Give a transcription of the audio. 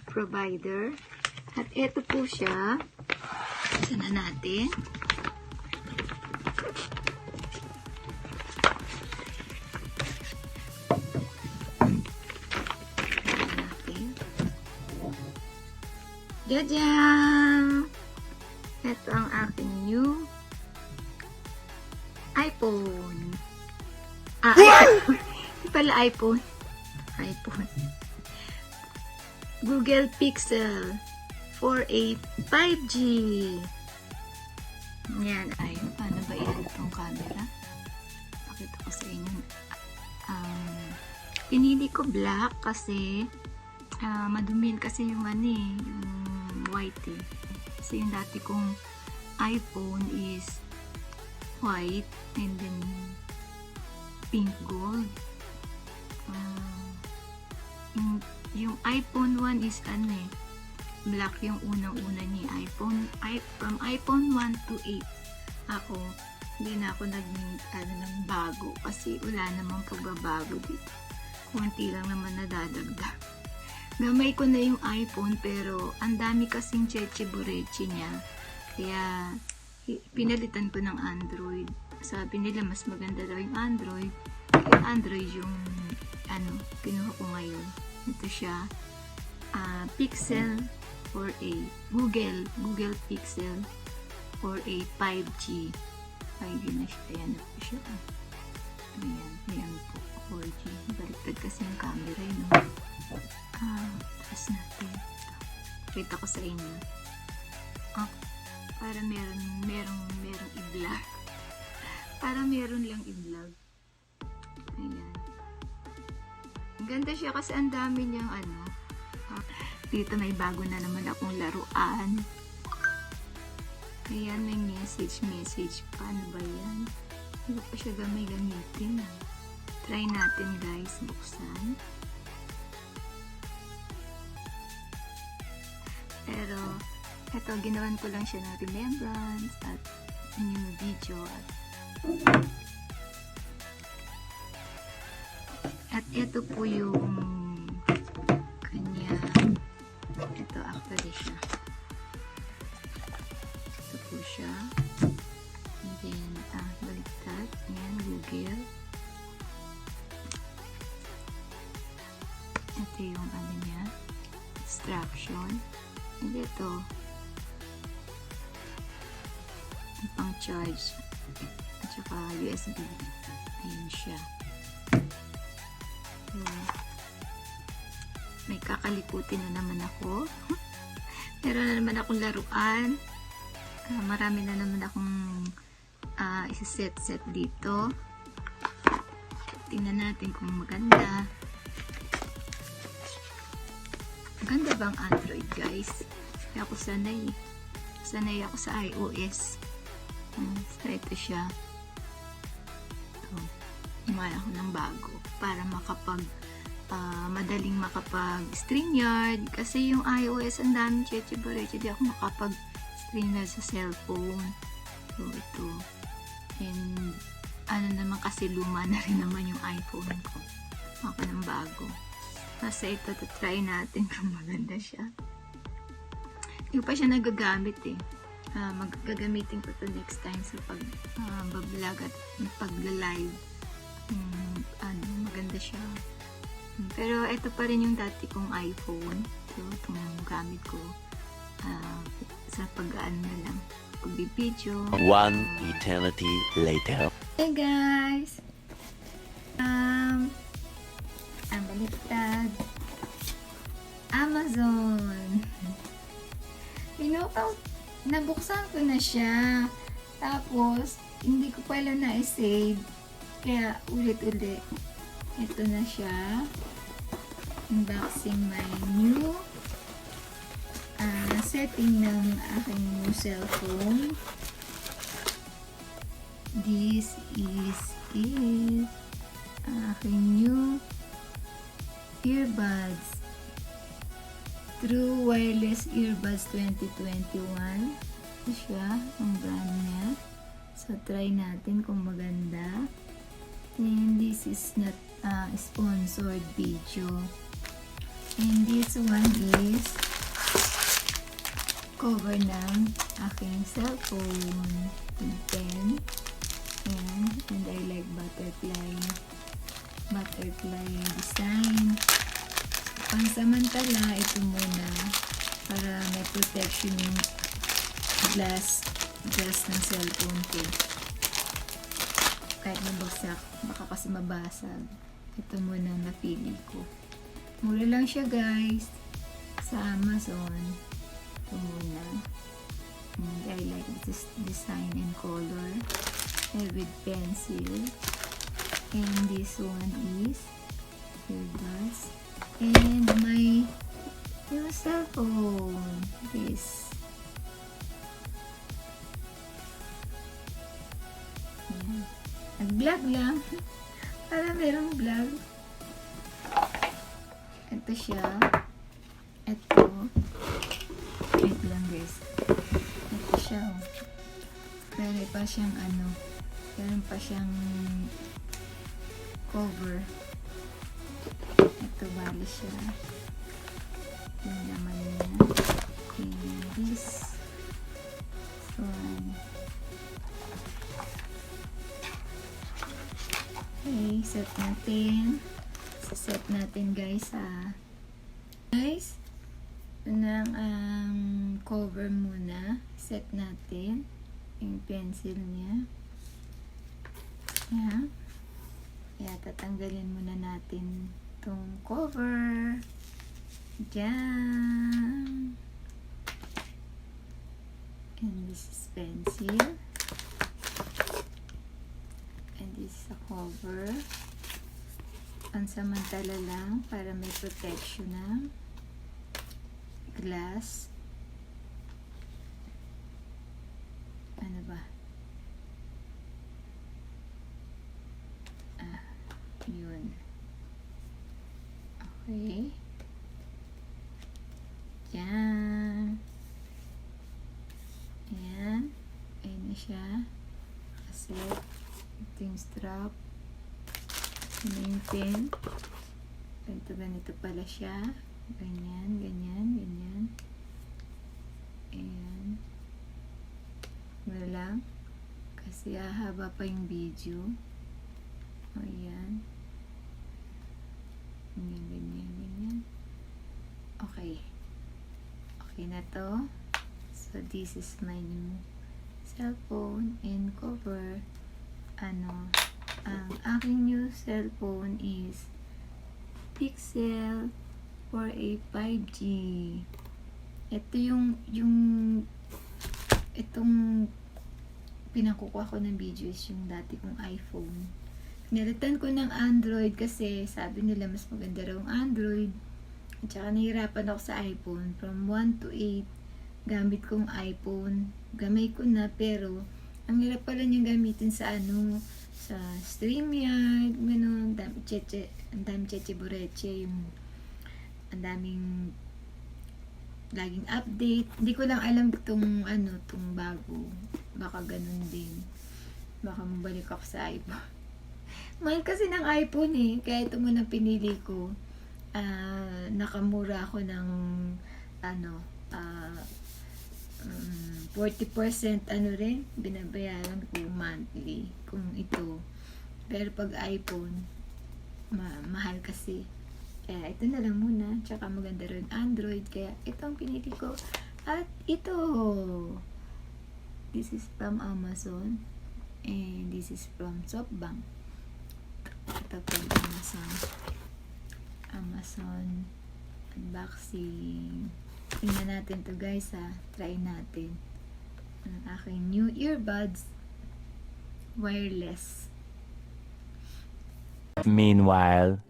provider. At ito po siya. Saan na natin? Jajang! Ito ang aking new iPhone. iPhone. Hindi pala iPhone. Google Pixel 4a 5G. Yan. Ayun, paano ba yan itong camera? Pakita ko sa inyo. Pinili ko black kasi madumin kasi yung yung white eh. Kasi yung dati kong iPhone is white and then pink gold. Yung iPhone 1 is black yung unang-una niya. From iPhone 1 to 8 ako, hindi na ako ng bago kasi wala namang pagbabago dito. Kunti lang naman nadadagdag. Gamay ko na yung iPhone pero ang dami kasing cheche-bureche niya. Kaya pinalitan ko ng Android. Sabi nila mas maganda daw yung Android. Kaya Android yung kinuha ko ngayon. Ito siya. Pixel 4a. Google Pixel 4a 5G. 5G na siya. Ayan na po siya. Ayan po. 4G. Baliktad kasi yung camera yun. Taas natin. Kita ko sa inyo. Para merong i-vlog. Para meron lang i-vlog. Ayan. Ganda siya kasi ang dami niyang dito may bago na naman akong laruan. Ayan, may message. Paano ba yan? Hindi pa siya gamitin. Try natin guys, buksan. Pero, eto, ginawan ko lang siya ng remembrance at new video. At ito po yung kanya. Ito actually siya. Ito po siya. And then, baliktad. Ayan, Google. Ito yung niya. Instruction. And ito, pang charge at saka USB. Ayan siya. So, may kakalikutin na naman ako. Meron na naman akong laruan. Marami na naman akong isa-set dito. Tingnan natin kung maganda. Maganda bang Android guys? Kaya ako sanay ako sa iOS. So ito siya. Iman ako ng bago para madaling makapag-StreamYard kasi yung iOS ang daming cheche-bureche, di ako makapag-StreamYard sa cellphone. So ito. And naman kasi luma na rin naman yung iPhone ko. Ako ng bago. Kasi ito, try natin kung maganda siya. Hindi pa siya nagagamit eh. Magagamitin ko to next time sa pag-vlog at pag-live. Maganda siya. Pero ito pa rin yung dati kong iPhone. So, itong gamit ko sa pag-video. One eternity later. Hey guys! Ang baliktad. Amazon. Nabuksan ko na siya. Tapos, hindi ko pala na-save. Kaya, ulit-ulit. Ito na siya. Unboxing my new setting ng aking new cellphone. This is it. Aking new earbuds. True Wireless Earbuds 2021. Ito siya, ang brand niya. So, try natin kung maganda. And this is not sponsored video. And this one is cover ng aking cellphone. With pen. And I like butterfly design. Pansamantala, ito muna para may protection yung glass ng cellphone ko. Kahit mabagsak, baka kasi mabasag. Ito muna napili ko. Mura lang siya guys sa Amazon. Ito muna. And I like this design and color. And with pencil. And this one is earbuds. And my new cellphone. This. Ayan. Nag-vlog lang. Para merong vlog. Ito siya. Ito. Wait lang guys. Ito siya. Oh. Meron pa siyang meron pa siyang cover. Ito bali siya. Yung naman niya. And this one. Okay, set natin. Set natin guys guys, unang cover muna. Set natin yung pencil niya. Ayan. Kaya tatanggalin muna natin itong cover. Diyan. And this is pencil. And this is a cover. Pansamantala lang para may protection ng glass. Ano ba? Yun. Okay. Yan. Ayan. Ayan na siya. Kasi ito yung strap. Ito yung pin. Ganito pala siya. Ganyan, ganyan, ganyan. Ayan. Wala lang. Kasi haba pa yung video. Ayan. Ganyan, ganyan, ganyan. Okay. Okay na to. So, this is my new cellphone and cover. Ang aking new cellphone is Pixel 4a 5G. Ito itong pinakukuha ko ng video is yung dati kong iPhone. Nilitan ko ng Android kasi sabi nila mas maganda raw ang Android. At saka nahirapan ako sa iPhone. From 1 to 8, gamit kong iPhone. Gamay ko na pero ang hirap pala niyang gamitin sa sa StreamYard, ang dami cheche bureche, ang daming laging update. Hindi ko lang alam itong bago. Baka ganun din. Baka mabalik ako sa iPhone. Mahal kasi ng iPhone kaya ito muna pinili ko. Nakamura ako ng 40% rin, binabayaran ko monthly kung ito. Pero pag iPhone, mahal kasi. Kaya ito na lang muna. Tsaka maganda rin Android. Kaya ito ang pinili ko. At ito. This is from Amazon. And this is from SoftBank. Ito from Amazon. Amazon unboxing. Tingnan natin to guys Try natin. Ang aking new earbuds. Wireless. Meanwhile.